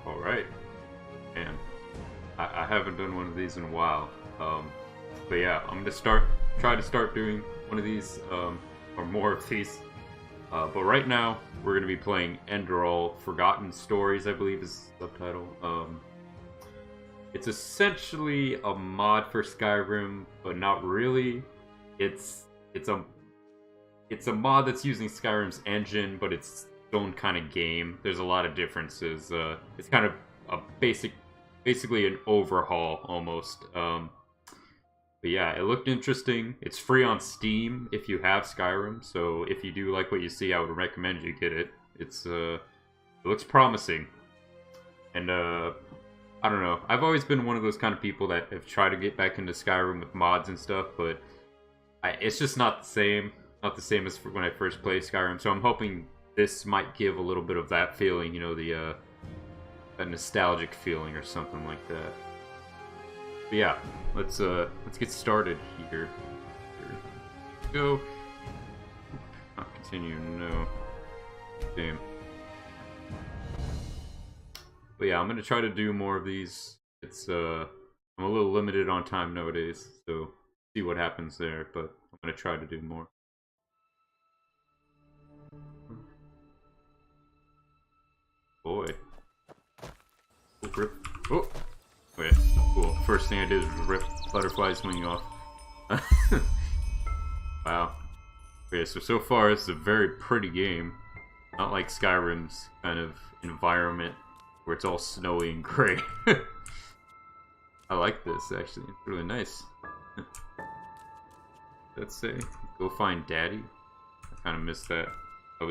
All right, man. I haven't done one of these in a while. But yeah, I'm gonna try to start doing one of these, or more of these. But right now, we're gonna be playing Enderal: Forgotten Stories, I believe is the subtitle. It's essentially a mod for Skyrim, but not really. It's it's a it's a mod that's using Skyrim's engine, but it's its own kind of game. There's a lot of differences. It's kind of a basically an overhaul almost. But yeah, it looked interesting. It's free on Steam if you have Skyrim. So if you do like what you see, I would recommend you get it. It looks promising, and I don't know. I've always been one of those kind of people that have tried to get back into Skyrim with mods and stuff, but it's just not the same. Not the same as when I first played Skyrim. So I'm hoping this might give a little bit of that feeling, you know, the that nostalgic feeling or something like that. But yeah, let's get started here. Here we go. Not continue. No. Game. But yeah, I'm gonna try to do more of these. It's I'm a little limited on time nowadays, so see what happens there. But I'm gonna try to do more. Boy. Oh, rip. Oh! Okay, cool. First thing I did was rip butterflies wing off. Wow. Okay, so far it's a very pretty game. Not like Skyrim's kind of environment where it's all snowy and gray. I like this, actually. It's really nice. Let's say, go find Daddy. I kind of missed that. I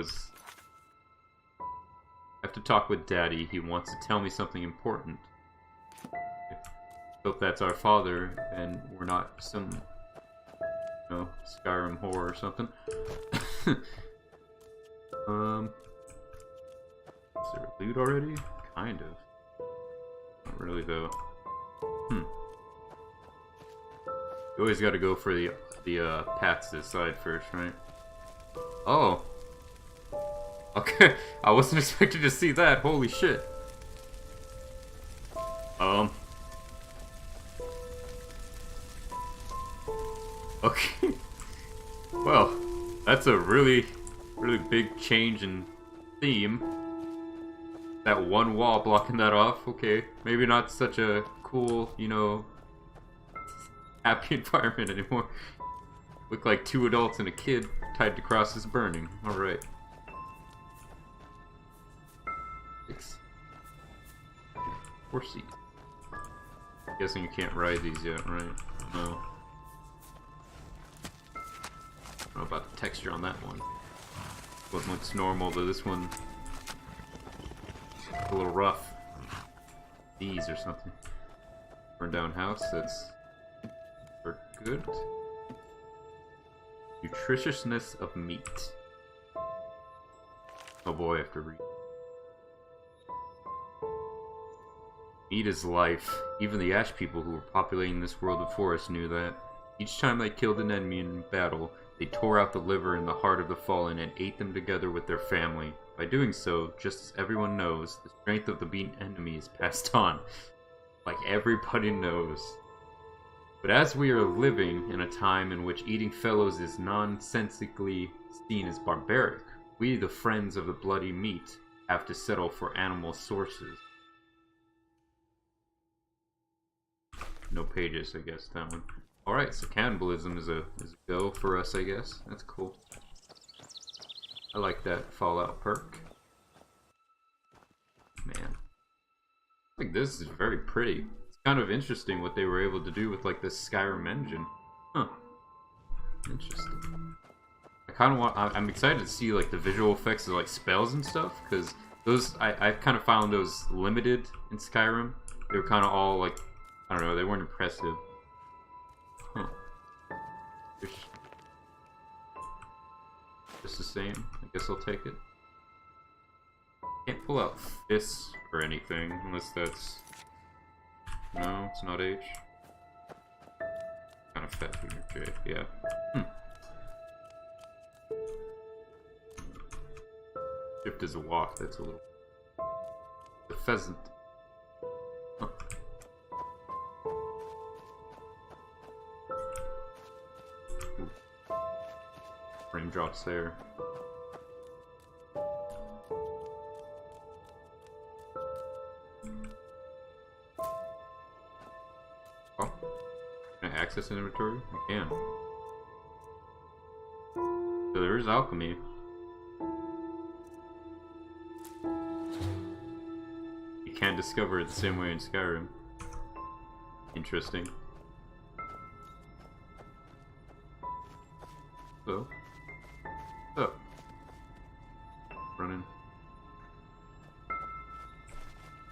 have to talk with Daddy. He wants to tell me something important. Hope that's our father, and we're not some, you know, Skyrim whore or something. Is there a loot already? Kind of. Not really, though. You always got to go for the paths to the side first, right? Oh. Okay, I wasn't expecting to see that. Holy shit. Okay. Well, that's a really big change in theme. That one wall blocking that off. Okay, maybe not such a cool, you know, happy environment anymore. Look like two adults and a kid tied to crosses burning. Alright. Horsey. Guessing you can't ride these yet, right? No. I don't know about the texture on that one. One looks normal, but this one a little rough. These or something. Burned down house, that's for good. Nutritiousness of meat. Oh boy, I have to read. Meat is life. Even the Ash people who were populating this world before us knew that. Each time they killed an enemy in battle, they tore out the liver and the heart of the fallen and ate them together with their family. By doing so, just as everyone knows, the strength of the beaten enemy is passed on. Like everybody knows. But as we are living in a time in which eating fellows is nonsensically seen as barbaric, we, the friends of the bloody meat, have to settle for animal sources. No pages, I guess, that one. Alright, so cannibalism is a go for us, I guess. That's cool. I like that Fallout perk. Man. I think this is very pretty. It's kind of interesting what they were able to do with, like, this Skyrim engine. Huh. Interesting. I kind of want... I'm excited to see, like, the visual effects of, like, spells and stuff, because those... I've kind of found those limited in Skyrim. They were kind of all, like... I don't know, they weren't impressive. Huh. Just the same. I guess I'll take it. Can't pull out fists or anything, unless that's... No, it's not H. Kind of fat here, J. Yeah. Shift is a walk, that's a little... The pheasant. frame drops there. Oh, can I access an inventory? I can. So there is alchemy. You can't discover it the same way in Skyrim. Interesting. So, running.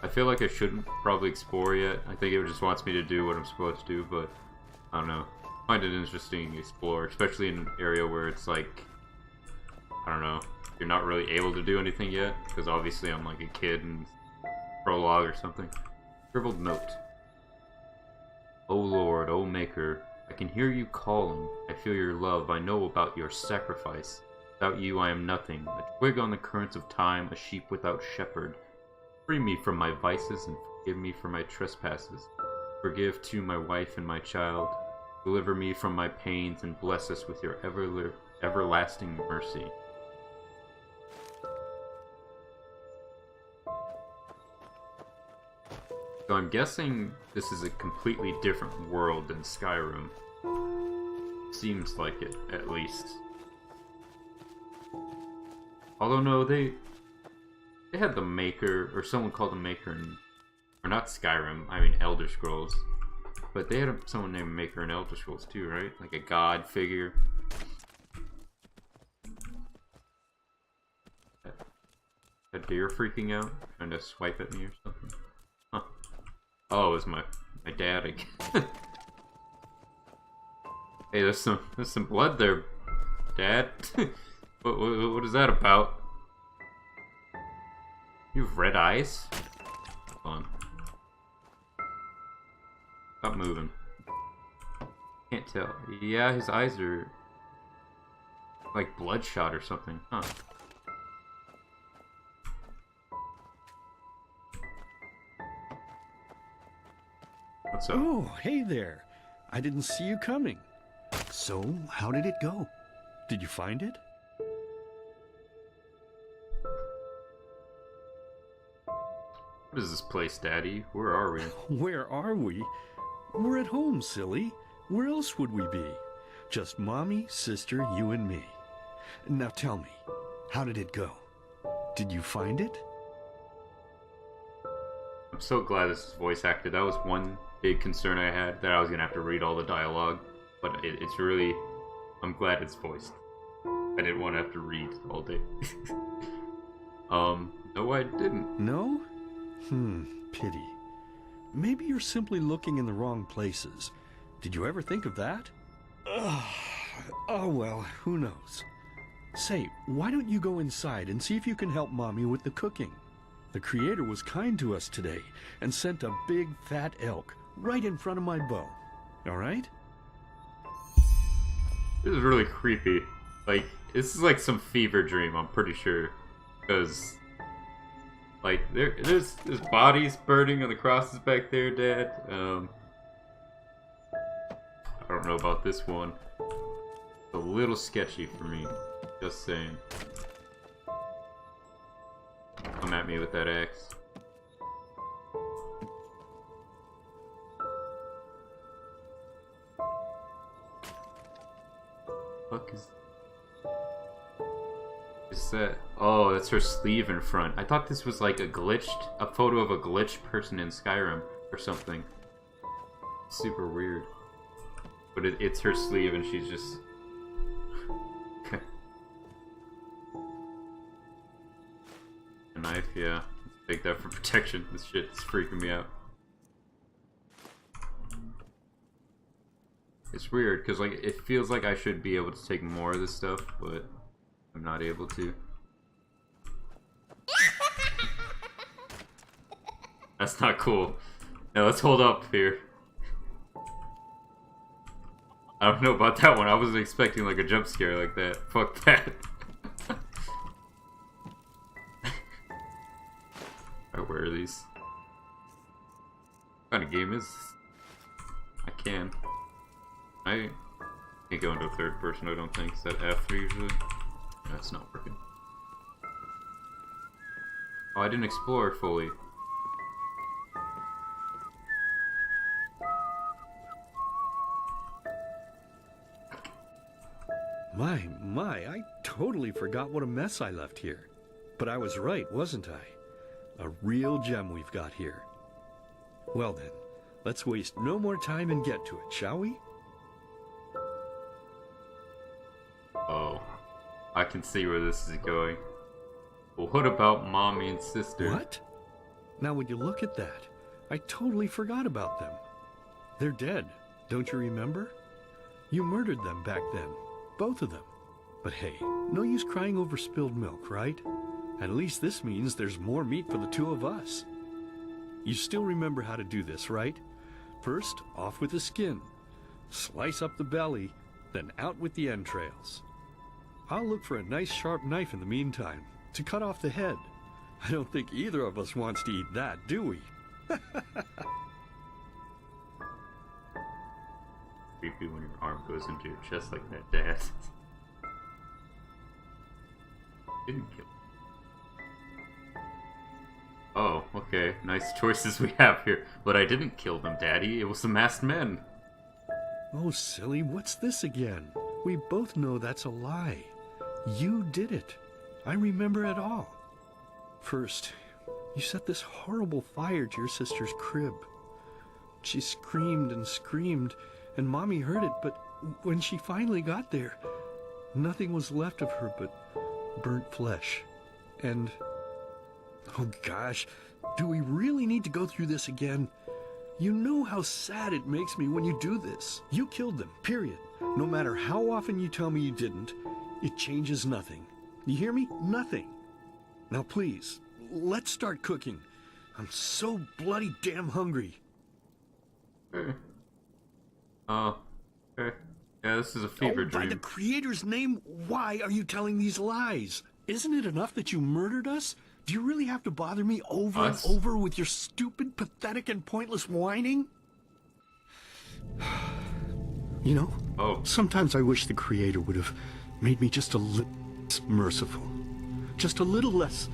I feel like I shouldn't probably explore yet. I think it just wants me to do what I'm supposed to do, but I don't know. I find it interesting to explore, especially in an area where it's like, I don't know, you're not really able to do anything yet, because obviously I'm like a kid and prologue or something. Scribbled note. O Lord, O Maker, I can hear you calling. I feel your love. I know about your sacrifice. Without you, I am nothing. A twig on the currents of time, a sheep without shepherd. Free me from my vices and forgive me for my trespasses. Forgive, too, my wife and my child. Deliver me from my pains and bless us with your everlasting mercy. So I'm guessing this is a completely different world than Skyrim. Seems like it, at least. Although no, they had the Maker, or someone called the Maker in, or not Skyrim, I mean Elder Scrolls. But they had someone named Maker in Elder Scrolls too, right? Like a god figure. A deer freaking out, trying to swipe at me or something. Huh. Oh, it was my dad again. Hey, there's some blood there, Dad. What is that about? You have red eyes? Hold on. Stop moving. Can't tell. Yeah, his eyes are like bloodshot or something. Huh. What's up? Oh, hey there. I didn't see you coming. So, how did it go? Did you find it? What is this place, Daddy? Where are we? Where are we? We're at home, silly. Where else would we be? Just Mommy, sister, you and me. Now tell me, how did it go? Did you find it? I'm so glad this is voice acted. That was one big concern I had, that I was gonna have to read all the dialogue. But it's really... I'm glad it's voiced. I didn't want to have to read all day. No, I didn't. No? Pity. Maybe you're simply looking in the wrong places. Did you ever think of that? Oh well, who knows. Say, why don't you go inside and see if you can help Mommy with the cooking? The Creator was kind to us today and sent a big fat elk right in front of my bow. Alright? This is really creepy. Like, this is like some fever dream, I'm pretty sure. Because, like, there's bodies burning on the crosses back there, Dad. I don't know about this one. It's a little sketchy for me. Just saying. Come at me with that axe. Fuck is that? Oh, that's her sleeve in front. I thought this was like a photo of a glitched person in Skyrim or something. Super weird. But it's her sleeve and she's just... A knife, yeah. Let's take that for protection. This shit is freaking me out. It's weird, because like it feels like I should be able to take more of this stuff, but I'm not able to. That's not cool. Now let's hold up here. I don't know about that one. I wasn't expecting like a jump scare like that. Fuck that. Alright, where are these? What kind of game is this? I can. Can't go into third person, I don't think. Is that F usually? That's not working. Oh, I didn't explore fully. My, I totally forgot what a mess I left here. But I was right, wasn't I? A real gem we've got here. Well then, let's waste no more time and get to it, shall we? Oh, I can see where this is going. Well, what about Mommy and Sister? What? Now when you look at that, I totally forgot about them. They're dead, don't you remember? You murdered them back then, both of them. But hey, no use crying over spilled milk, right? At least this means there's more meat for the two of us. You still remember how to do this, right? First, off with the skin. Slice up the belly, then out with the entrails. I'll look for a nice sharp knife in the meantime, to cut off the head. I don't think either of us wants to eat that, do we? Creepy when your arm goes into your chest like that, Dad. Didn't kill. Oh, okay. Nice choices we have here. But I didn't kill them, Daddy. It was the masked men. Oh, silly, what's this again? We both know that's a lie. You did it. I remember it all. First, you set this horrible fire to your sister's crib. She screamed and screamed, and Mommy heard it, but when she finally got there, nothing was left of her but burnt flesh. And, oh gosh, do we really need to go through this again? You know how sad it makes me when you do this. You killed them, period. No matter how often you tell me you didn't, it changes nothing. You hear me? Nothing. Now please, let's start cooking. I'm so bloody damn hungry. Okay. Okay. Yeah, this is a fever dream. By the Creator's name, why are you telling these lies? Isn't it enough that you murdered us? Do you really have to bother me over and over with your stupid, pathetic, and pointless whining? You know, sometimes I wish the Creator would have made me just a little less merciful. Just a little less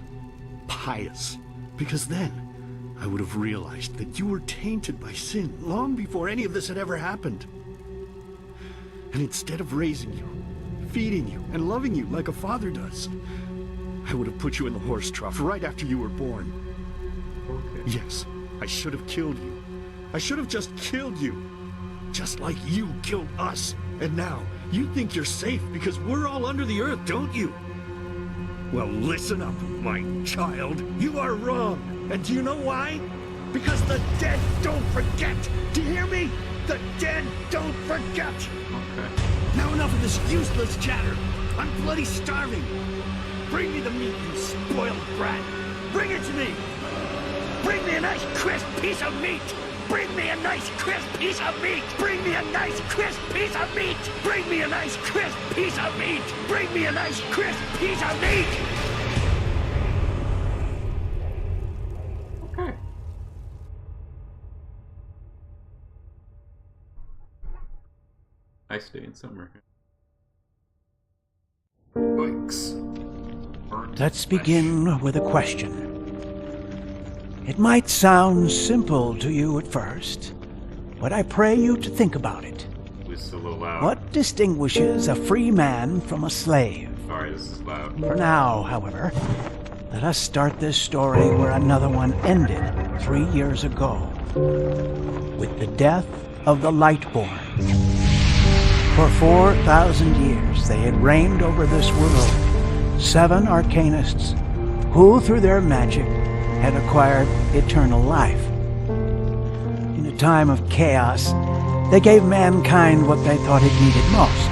pious. Because then I would have realized that you were tainted by sin long before any of this had ever happened. And instead of raising you, feeding you, and loving you like a father does, I would have put you in the horse trough right after you were born. Okay. Yes, I should have killed you. I should have just killed you. Just like you killed us. And now, you think you're safe because we're all under the earth, don't you? Well, listen up, my child. You are wrong. And do you know why? Because the dead don't forget. Do you hear me? The dead don't forget. Okay. Now enough of this useless chatter. I'm bloody starving. Bring me the meat, you spoiled brat. Bring it to me. Bring me a nice crisp piece of meat. Bring me a nice crisp piece of meat. Bring me a nice crisp piece of meat. Bring me a nice crisp piece of meat. Bring me a nice crisp piece of meat. Okay. Nice day in summer. Bikes. Let's begin with a question. It might sound simple to you at first, but I pray you to think about it. Whistle aloud. What distinguishes a free man from a slave? Sorry, this is loud. For now, however, let us start this story where another one ended 3 years ago, with the death of the Lightborn. For 4,000 years they had reigned over this world, 7 arcanists who, through their magic, had acquired eternal life. In a time of chaos, they gave mankind what they thought it needed most,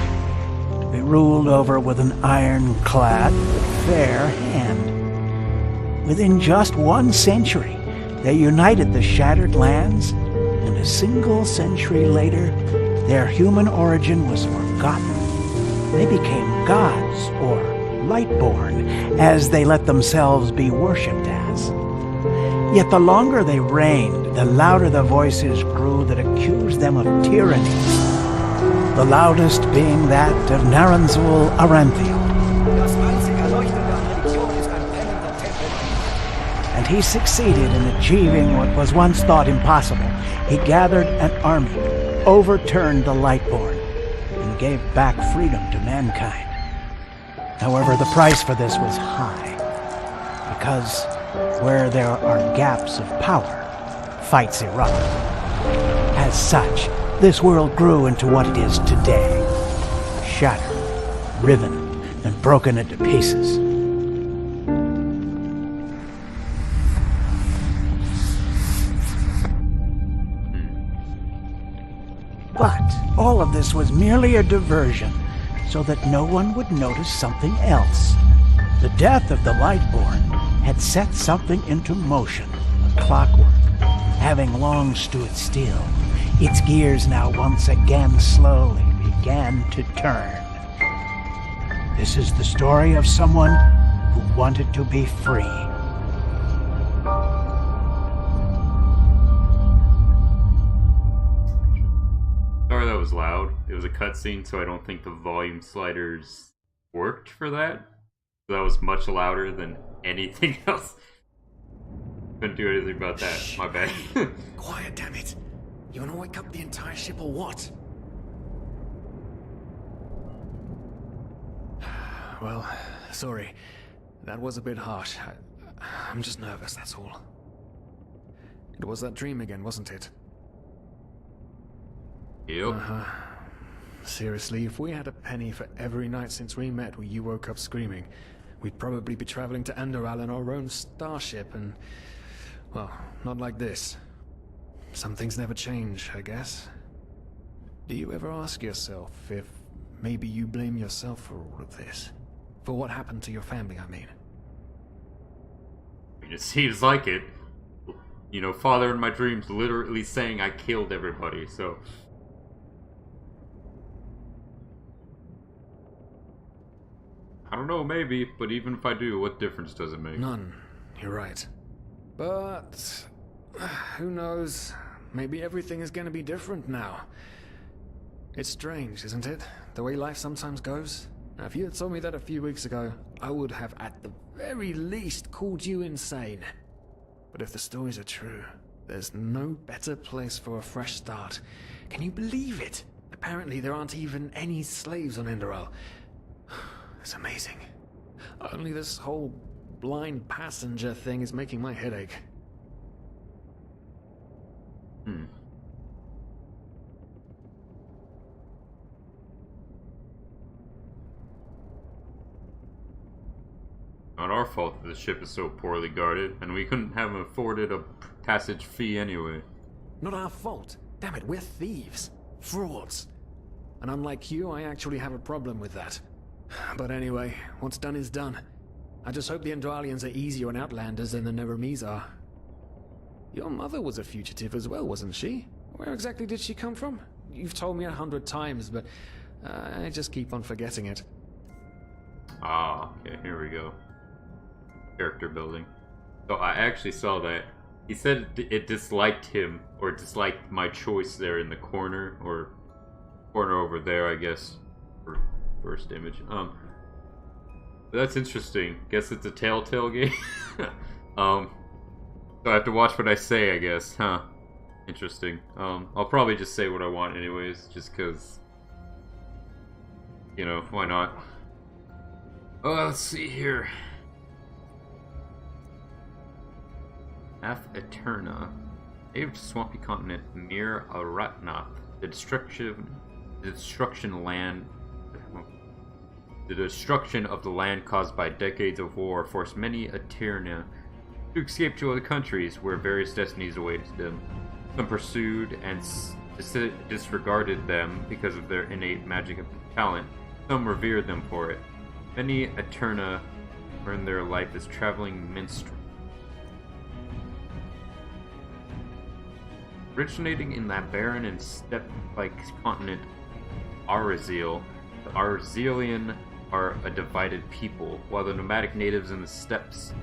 to be ruled over with an ironclad but fair hand. Within just 1 century, they united the shattered lands, and a single century later, their human origin was forgotten. They became gods, or Lightborn, as they let themselves be worshipped as. Yet the longer they reigned, the louder the voices grew that accused them of tyranny. the loudest being that of Naranzul Aranthio. And he succeeded in achieving what was once thought impossible. He gathered an army, overturned the Lightborn, and gave back freedom to mankind. However, the price for this was high, because where there are gaps of power, fights erupt. As such, this world grew into what it is today, shattered, riven, and broken into pieces. But all of this was merely a diversion, so that no one would notice something else. The death of the Lightborn had set something into motion, a clockwork, having long stood still. Its gears now once again slowly began to turn. This is the story of someone who wanted to be free. Sorry that was loud. It was a cutscene, so I don't think the volume sliders worked for that. That was much louder than anything else. Couldn't do anything about that. Shh. My bad. Quiet, damn it! You wanna wake up the entire ship or what? Well, sorry. That was a bit harsh. I'm just nervous, that's all. It was that dream again, wasn't it? Yep. Seriously, if we had a penny for every night since we met where you woke up screaming, we'd probably be traveling to Enderal in our own starship and... well, not like this. Some things never change, I guess. Do you ever ask yourself if maybe you blame yourself for all of this? For what happened to your family, I mean? It seems like it. You know, father in my dreams literally saying I killed everybody, so... I don't know, maybe, but even if I do, what difference does it make? None. You're right. But... who knows? Maybe everything is going to be different now. It's strange, isn't it? The way life sometimes goes. Now, if you had told me that a few weeks ago, I would have at the very least called you insane. But if the stories are true, there's no better place for a fresh start. Can you believe it? Apparently there aren't even any slaves on Enderal. It's amazing. Only this whole blind passenger thing is making my head ache. Not our fault that the ship is so poorly guarded, and we couldn't have afforded a passage fee anyway. Not our fault. Damn it, we're thieves. Frauds. And unlike you, I actually have a problem with that. But anyway, what's done is done. I just hope the Endralians are easier on Outlanders than the Neramis are. Your mother was a fugitive as well, wasn't she? Where exactly did she come from? You've told me 100 times, but I just keep on forgetting it. Ah, okay, here we go. Character building. So I actually saw that. He said it disliked him, or disliked my choice there in the corner, or corner over there, I guess. For first image. That's interesting. Guess it's a Telltale game. So I have to watch what I say, I guess. Huh. Interesting. I'll probably just say what I want anyways, just cause, you know, why not? Oh, let's see here. Eterna, native to swampy continent Mir Aratnath. The destruction of the land caused by decades of war forced many Eterna to escape to other countries where various destinies awaited them. Some pursued and disregarded them because of their innate magic and talent. Some revered them for it. Many Eterna earned their life as traveling minstrels. Originating in that barren and steppe-like continent, Arazil, the Arazilian are a divided people, while the nomadic natives in the steppes,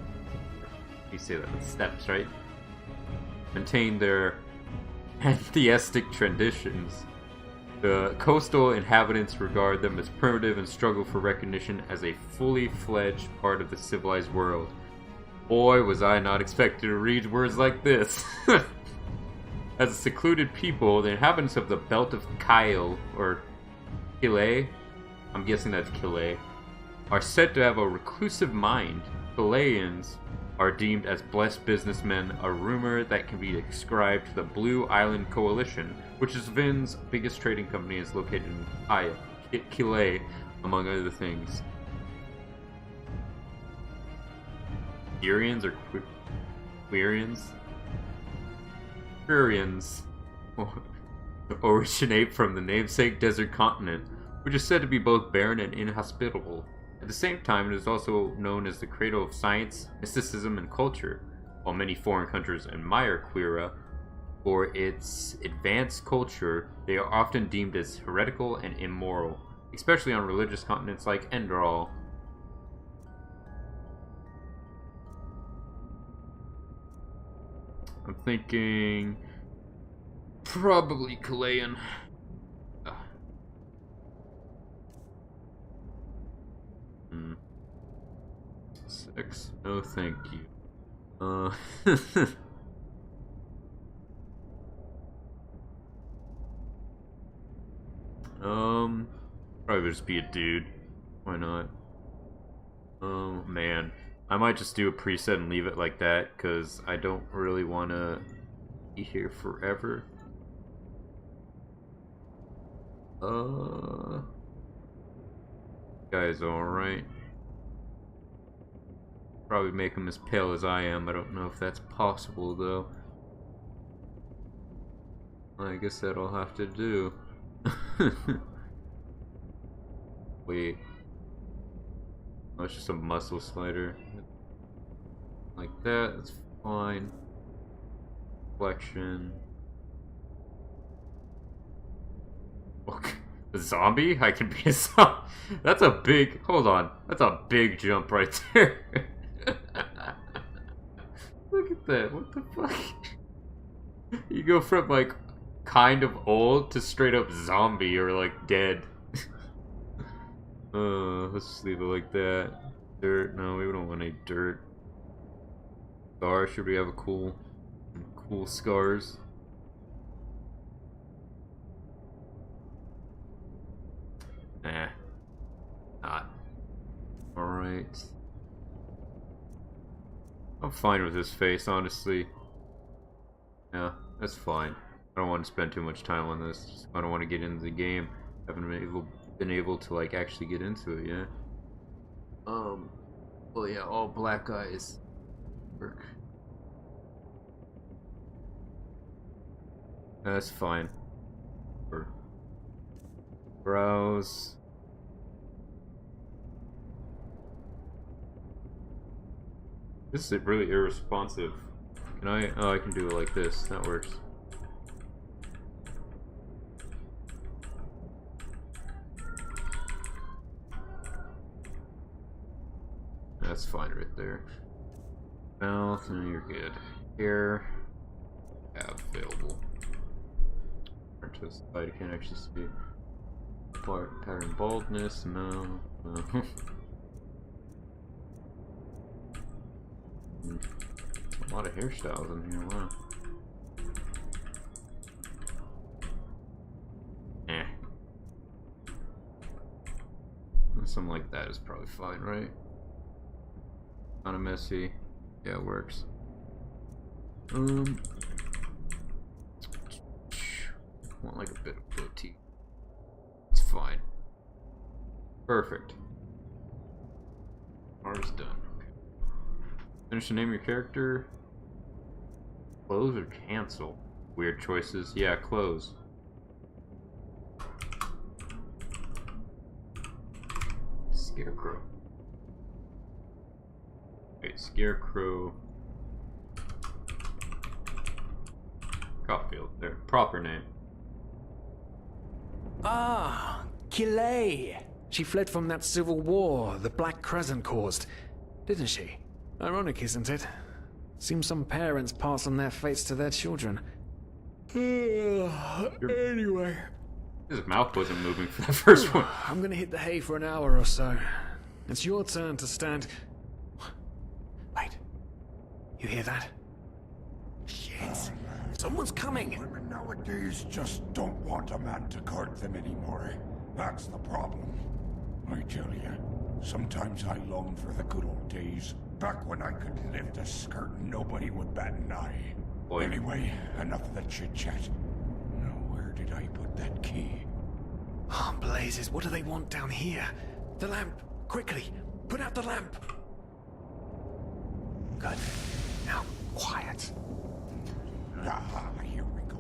you say that, the steppes, right? Maintain their pantheistic traditions. The coastal inhabitants regard them as primitive and struggle for recognition as a fully fledged part of the civilized world. Boy, was I not expected to read words like this. As a secluded people, the inhabitants of the Belt of Kyle, or Kile, I'm guessing that's Kile, are said to have a reclusive mind. Chileans are deemed as blessed businessmen, a rumor that can be ascribed to the Blue Island Coalition, which is Vin's biggest trading company, is located in Kile, among other things. Quirians or Quirians? Quirians originate from the namesake desert continent, which is said to be both barren and inhospitable. At the same time, it is also known as the cradle of science, mysticism, and culture. While many foreign countries admire Quira for its advanced culture, they are often deemed as heretical and immoral, especially on religious continents like Enderal. I'm thinking probably Chilean. 6. No, thank you. Probably just be a dude. Why not? Oh man, I might just do a preset and leave it like that because I don't really want to be here forever. Guy's alright. Probably make him as pale as I am. I don't know if that's possible though. I guess that'll have to do. Wait. Oh, it's just a muscle slider. Like that, that's fine. Flexion. Okay. A zombie? I can be a zombie. That's a big. Hold on. That's a big jump right there. Look at that. What the fuck? You go from like kind of old to straight up zombie or like dead. Let's just leave it like that. Dirt? No, we don't want any dirt. Scar? Should we have a cool scars? Nah. Not. Alright. I'm fine with this face, honestly. Yeah, that's fine. I don't want to spend too much time on this. I don't want to get into the game. I haven't been able to like actually get into it yet. Well yeah, all black eyes work. That's fine. Browse. This is really irresponsive. Can I? Oh, I can do it like this. That works. That's fine right there. Mouth, no, you're good. Hair, available. To the side, I can't actually see. Pattern baldness, no. A lot of hairstyles in here, wow. Something like that is probably fine, right? Kinda messy. Yeah, it works. Want like a bit of goatee. It's fine. Perfect. Ours done. Okay. Finish the name of your character. Close or cancel? Weird choices. Yeah, close. Scarecrow. Wait, Scarecrow. Caulfield. There. Proper name. Ah, Kile. She fled from that civil war the Black Crescent caused, didn't she? Ironic, isn't it? Seems some parents pass on their fates to their children. Anyway, His mouth wasn't moving for the first one. I'm gonna hit the hay for an hour or so. It's your turn to stand. Wait. You hear that? Shit. Someone's coming. Women nowadays just don't want a man to guard them anymore. That's the problem. I tell you, sometimes I long for the good old days, back when I could lift a skirt and nobody would bat an eye. Boy. Anyway, enough of the chit-chat. Now, where did I put that key? Oh, blazes, what do they want down here? The lamp! Quickly! Put out the lamp! Good. Now, quiet. Ah, here we go.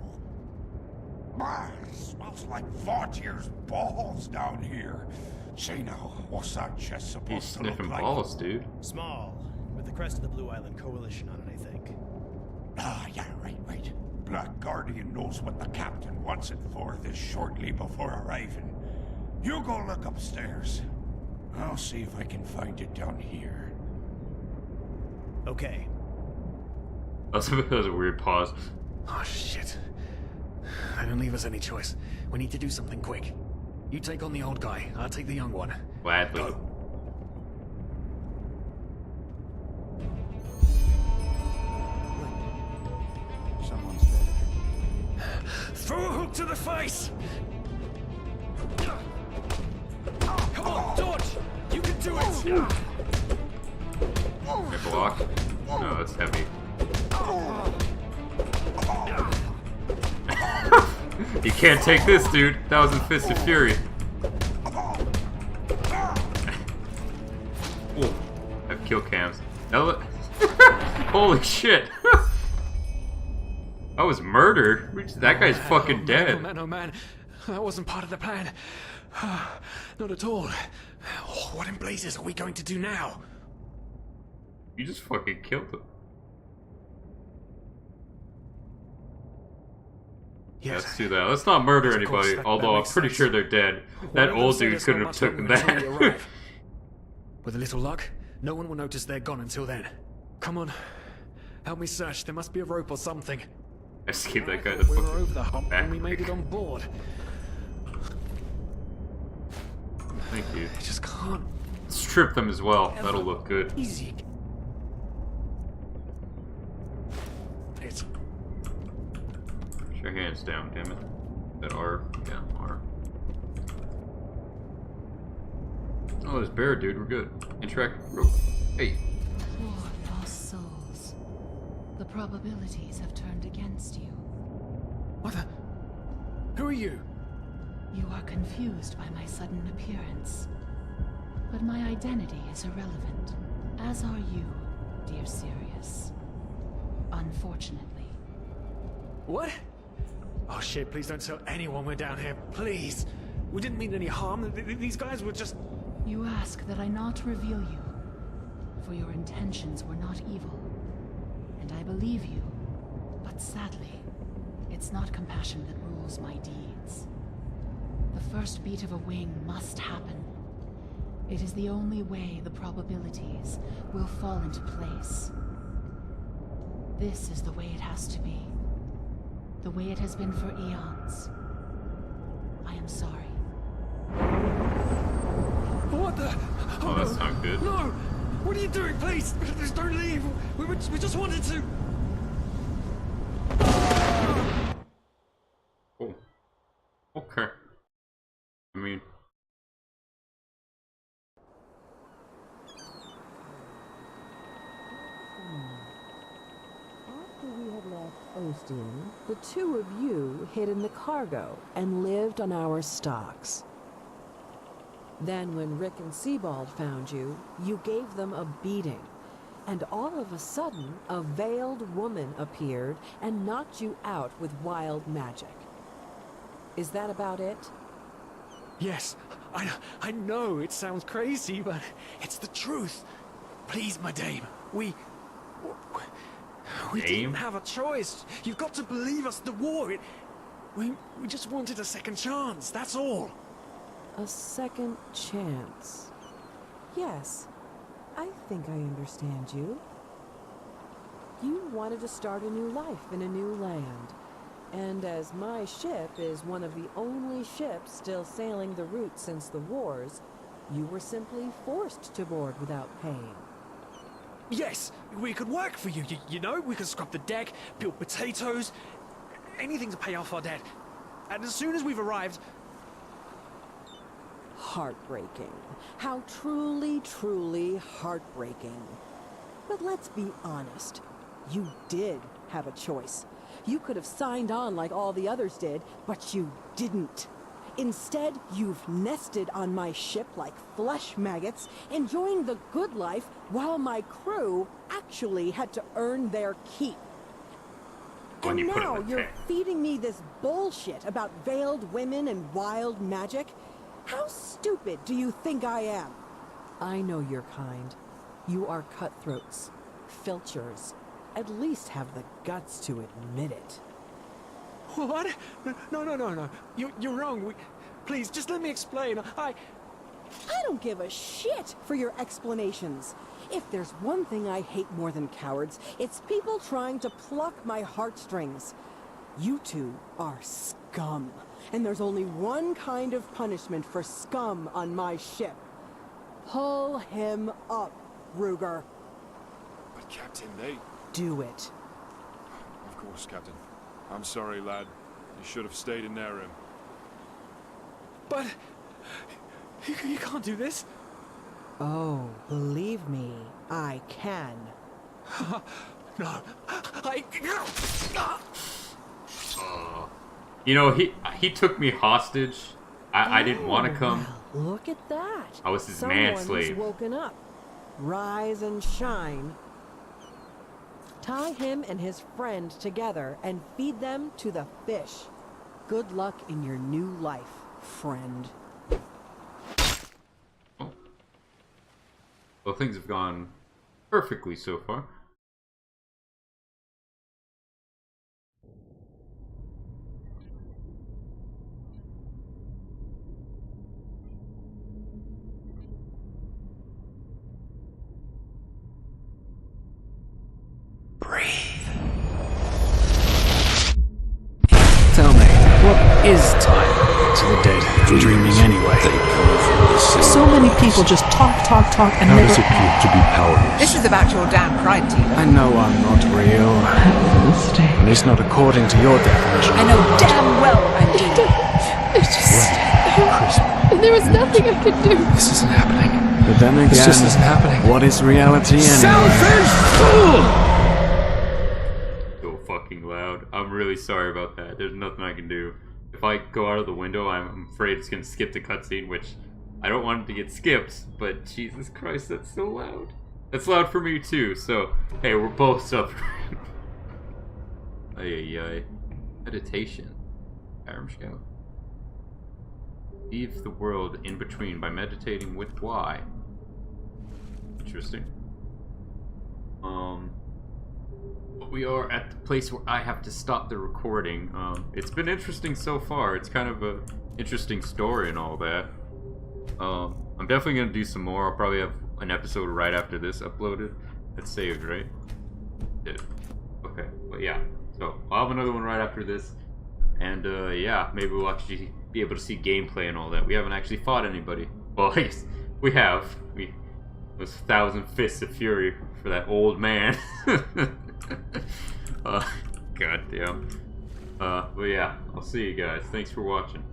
Man, it smells like Vaughtier's balls down here. Say now, what's that chest He's supposed to look sniffing like? balls, dude. Small, with the crest of the Blue Island Coalition on it, I think. Ah, yeah, right. Black Guardian knows what the captain wants it for this shortly before arriving. You go look upstairs. I'll see if I can find it down here. Okay. That was a weird pause. Oh, shit. They don't leave us any choice. We need to do something quick. You take on the old guy, I'll take the young one. Gladly. Go. Someone's dead. Throw a hook to the face! Come on, dodge! You can do it! Can I block? No, that's heavy. You can't take this, dude. That was in Fist of Fury. Ooh, I have kill cams. Holy shit. That was murder. That guy's fucking dead. Oh man, that wasn't part of the plan. Not at all. What in blazes are we going to do now? You just fucking killed him. Yes. Let's do that. Let's not murder Of course, anybody, that although I'm makes pretty sense. sure they're dead. That One of old them said dude it's couldn't not have much taken longer until we that. arrive. With a little luck, no one will notice they're gone until then. Come on. Help me search. There must be a rope or something. I skipped that guy I the thought we were fucking over the hump back. when we made it on board. Thank you. I just can't. Strip them as well. That'll look good. Easy. It's Put your hands down, damn it. That R? Yeah, R. Oh, there's bear, dude. We're good. Interact. Rope. Hey. Poor lost souls. The probabilities have turned against you. what the? Who are you? You are confused by my sudden appearance. But my identity is irrelevant, as are you, dear Sirius. Unfortunately. What? Oh shit! Please don't tell anyone we're down here. Please. We didn't mean any harm. These guys were just. You ask that I not reveal you, for your intentions were not evil. And I believe you, but sadly, it's not compassion that rules my deeds. The first beat of a wing must happen. It is the only way the probabilities will fall into place. This is the way it has to be. The way it has been for eons. I am sorry. What the? Oh, that's not good. No! What are you doing? Please! Just don't leave! We just wanted to... Oh. Okay. I mean... After we had left Ostian, the two of you hid in the cargo and lived on our stocks. Then when Rick and Sebald found you, you gave them a beating. And all of a sudden, a veiled woman appeared and knocked you out with wild magic. Is that about it? Yes, I know it sounds crazy, but it's the truth. Please, my dame, we Dame? didn't have a choice. You've got to believe us. The war, we just wanted a second chance. That's all. A second chance. Yes, I think I understand you. You wanted to start a new life in a new land. And as my ship is one of the only ships still sailing the route since the wars, you were simply forced to board without paying. Yes, we could work for you. You know, we could scrub the deck, peel potatoes, anything to pay off our debt. And as soon as we've arrived... Heartbreaking. How truly, truly heartbreaking. But let's be honest. You did have a choice. You could have signed on like all the others did, but you didn't. Instead, you've nested on my ship like flesh maggots, enjoying the good life while my crew actually had to earn their keep. When And you put it now in the you're tank. feeding me this bullshit about veiled women and wild magic? How stupid do you think I am? I know your kind. You are cutthroats, filchers. At least have the guts to admit it. What? No. You're wrong. Please, just let me explain. I don't give a shit for your explanations. If there's one thing I hate more than cowards, it's people trying to pluck my heartstrings. You two are scum. And there's only one kind of punishment for scum on my ship. Pull him up, Ruger. But Captain, they... Do it. Of course, Captain. I'm sorry, lad. You should have stayed in their room. But... You can't do this. Oh, believe me, I can. No. You know, he took me hostage. I didn't want to come. Well, look at that. I was his Someone manslave. who's woken up. Rise and shine. Tie him and his friend together and feed them to the fish. Good luck in your new life, friend. Well, things have gone perfectly so far. Tell me, what is time to the dead? Dreaming anyway. So many people just talk, and How never... does it feel to be powerless? This is about your damn pride, Tina. I know I'm not real. At least not according to your definition. I know damn well I'm doing. It's just... There was nothing I could do. This isn't happening. But then again, This just isn't happening. What is reality anyway? Selfish fool! So fucking loud. I'm really sorry about that. There's nothing I can do. If I go out of the window, I'm afraid it's gonna skip the cutscene, which I don't want it to get skipped, but Jesus Christ, that's so loud. That's loud for me too, so hey, we're both suffering. Ay. Meditation. Skyrim Scout. Leave the world in between by meditating with Y. Interesting. We are at the place where I have to stop the recording. It's been interesting so far. It's kind of a interesting story and all that. I'm definitely gonna do some more. I'll probably have an episode right after this uploaded. It's saved, right? Did. Okay, but yeah. So I'll have another one right after this. And yeah, maybe we'll actually be able to see gameplay and all that. We haven't actually fought anybody. Well, yes, we have. We was 1,000 fists of fury for that old man. God damn. But yeah, I'll see you guys. Thanks for watching.